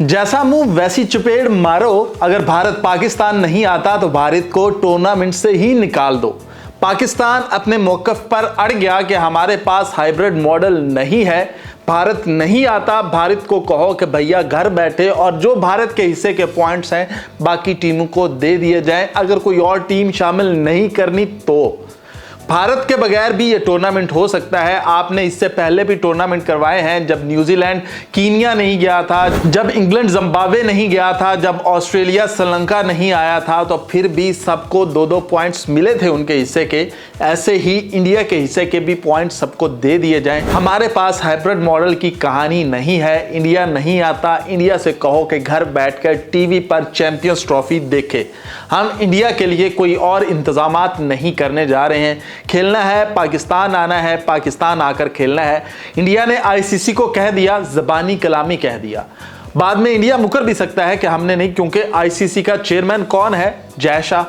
जैसा मुंह वैसी चपेट मारो। अगर भारत पाकिस्तान नहीं आता तो भारत को टूर्नामेंट से ही निकाल दो। पाकिस्तान अपने मौकफ पर अड़ गया कि हमारे पास हाइब्रिड मॉडल नहीं है। भारत नहीं आता, भारत को कहो कि भैया घर बैठे और जो भारत के हिस्से के पॉइंट्स हैं बाकी टीमों को दे दिए जाएं। अगर कोई और टीम शामिल नहीं करनी तो भारत के बगैर भी ये टूर्नामेंट हो सकता है। आपने इससे पहले भी टूर्नामेंट करवाए हैं, जब न्यूजीलैंड कीनिया नहीं गया था, जब इंग्लैंड जिम्बाब्वे नहीं गया था, जब ऑस्ट्रेलिया श्रीलंका नहीं आया था, तो फिर भी सबको 2-2 पॉइंट्स मिले थे उनके हिस्से के। ऐसे ही इंडिया के हिस्से के भी पॉइंट्स सबको दे दिए जाएं। हमारे पास हाइब्रिड मॉडल की कहानी नहीं है। इंडिया नहीं आता, इंडिया से कहो कि घर बैठकर टीवी पर चैंपियंस ट्रॉफी देखे। हम इंडिया के लिए कोई और इंतजामात नहीं करने जा रहे हैं। खेलना है, पाकिस्तान आना है, पाकिस्तान आकर खेलना है। इंडिया ने आईसीसी को कह दिया, ज़बानी कलामी कह दिया। बाद में इंडिया मुकर भी सकता है कि हमने नहीं, क्योंकि आईसीसी का चेयरमैन कौन है? जय शाह।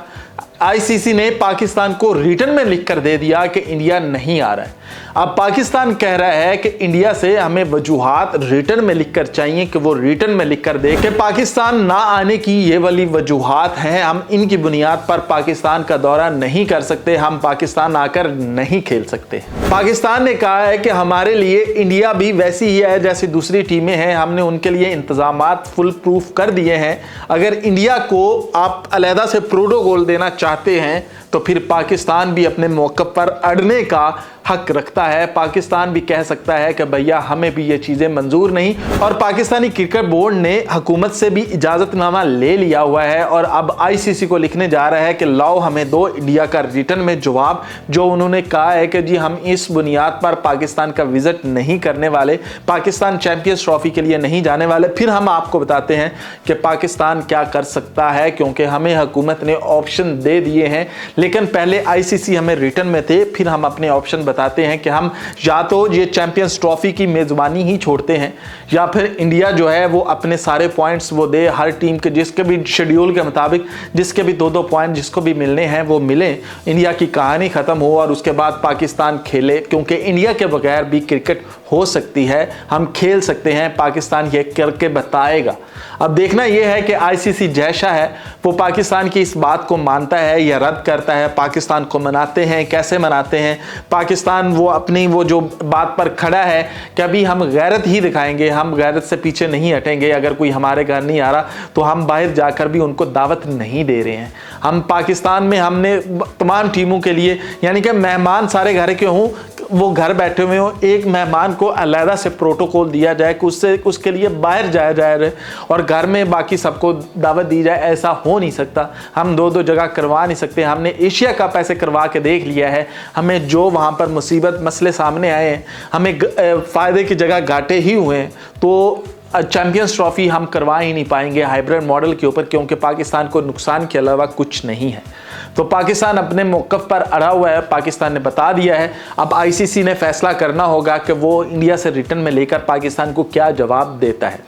आईसीसी ने पाकिस्तान को रिटर्न में लिखकर दे दिया कि इंडिया नहीं आ रहा है। अब पाकिस्तान कह रहा है कि इंडिया से हमें वजूहात रिटर्न में लिखकर चाहिए कि वो रिटर्न में लिखकर दे कि पाकिस्तान ना आने की ये वाली वजूहात हैं, हम इनकी बुनियाद पर पाकिस्तान का दौरा नहीं कर सकते, हम पाकिस्तान आकर नहीं खेल सकते। पाकिस्तान ने कहा है कि हमारे लिए इंडिया भी वैसी ही है जैसी दूसरी टीमें हैं, हमने उनके लिए इंतजामात फुल प्रूफ कर दिए हैं। अगर इंडिया को आप अलहदा से प्रोटोकॉल देना चाहते हैं तो फिर पाकिस्तान भी अपने मौके पर अड़ने का हक रखता है। पाकिस्तान भी कह सकता है कि भैया हमें भी ये चीज़ें मंजूर नहीं। और पाकिस्तानी क्रिकेट बोर्ड ने हुकूमत से भी इजाज़तनामा ले लिया हुआ है और अब आईसीसी को लिखने जा रहा है कि लाओ हमें दो इंडिया का रिटर्न में जवाब। जो उन्होंने कहा है कि जी हम इस बुनियाद पर पाकिस्तान का विजिट नहीं करने वाले, पाकिस्तान चैंपियंस ट्रॉफी के लिए नहीं जाने वाले। फिर हम आपको बताते हैं कि पाकिस्तान क्या कर सकता है, क्योंकि हमें हुकूमत ने ऑप्शन दे दिए हैं। लेकिन पहले आईसीसी हमें रिटर्न में थे, फिर हम अपने ऑप्शन बताते हैं कि हम या तो ये चैंपियंस ट्रॉफी की मेज़बानी ही छोड़ते हैं या फिर इंडिया जो है वो अपने सारे पॉइंट्स वो दे, हर टीम के जिसके भी शेड्यूल के मुताबिक जिसके भी 2-2 पॉइंट जिसको भी मिलने हैं वो मिले, इंडिया की कहानी ख़त्म हो और उसके बाद पाकिस्तान खेले। क्योंकि इंडिया के बगैर भी क्रिकेट हो सकती है, हम खेल सकते हैं, पाकिस्तान ये करके बताएगा। अब देखना यह है कि आईसीसी जैसा है वो पाकिस्तान की इस बात को मानता है या रद्द करता है। पाकिस्तान को मनाते हैं, कैसे मनाते हैं? पाकिस्तान वो अपनी वो जो बात पर खड़ा है कि अभी हम गैरत ही दिखाएंगे, हम गैरत से पीछे नहीं हटेंगे। अगर कोई हमारे घर नहीं आ रहा तो हम बाहर जाकर भी उनको दावत नहीं दे रहे हैं। हम पाकिस्तान में हमने तमाम टीमों के लिए यानी कि मेहमान सारे घर के हों, वो घर बैठे हुए हो, एक मेहमान को अलहदा से प्रोटोकॉल दिया जाए कि उसके लिए बाहर जाया जाए और घर में बाकी सबको दावत दी जाए। ऐसा हो नहीं सकता। हम 2-2 जगह करवा नहीं सकते। हमने एशिया कप ऐसे करवा के देख लिया है। हमें जो वहाँ पर मुसीबत मसले सामने आए हैं, हमें फ़ायदे की जगह घाटे ही हुए हैं। तो चैंपियंस ट्रॉफी हम करवा ही नहीं पाएंगे हाइब्रिड मॉडल के ऊपर, क्योंकि पाकिस्तान को नुकसान के अलावा कुछ नहीं है। तो पाकिस्तान अपने मौक़िफ़ पर अड़ा हुआ है। पाकिस्तान ने बता दिया है। अब आईसीसी ने फैसला करना होगा कि वो इंडिया से रिटर्न में लेकर पाकिस्तान को क्या जवाब देता है।